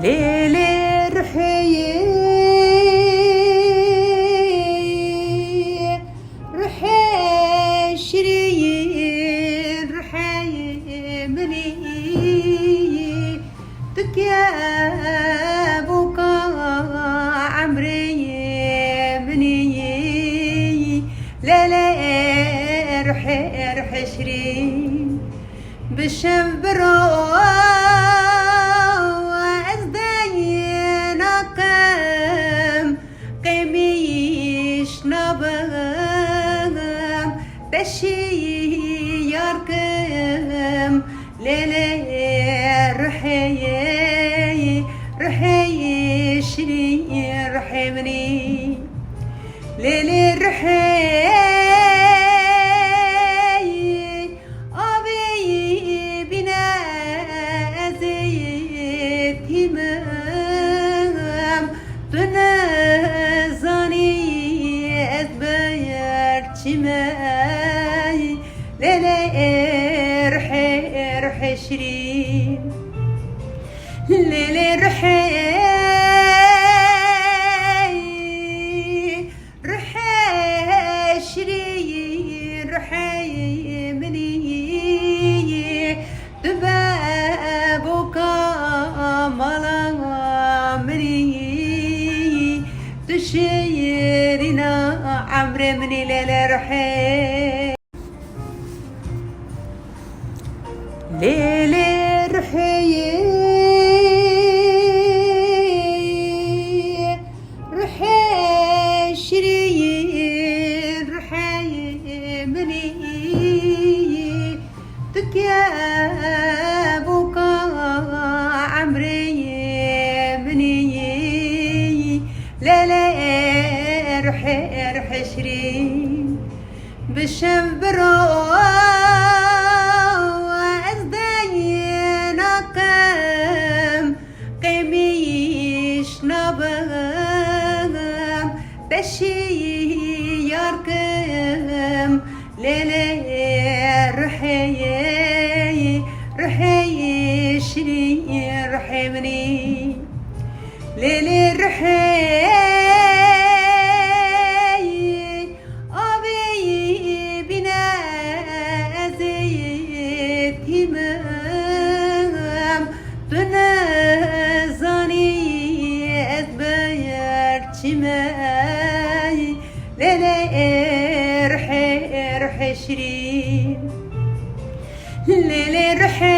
ليلي رحي رحي شري رحي مني تكيابك عمري مني ليلي رحي شري بالشبرو بشي ياركم ليلي رحي شري رحي مني ليلي رحي أبي بنا زيت همام تنزاني أزبير شماي ليلي رحي شري ليلي رحي شري رحي مني دبابك مالا مني تشيرنا عمري مني ليلي رحي ليلي رحي رحي شري رحي مني تكيابك عمري مني ليلي رحي شري بالشبرو بشي ياركم ليلي رحي شري رحي مني ليلي رحي أبي بنا زيت همام تنزاني أزبير شماي ليلي رحي شري ليلي رحي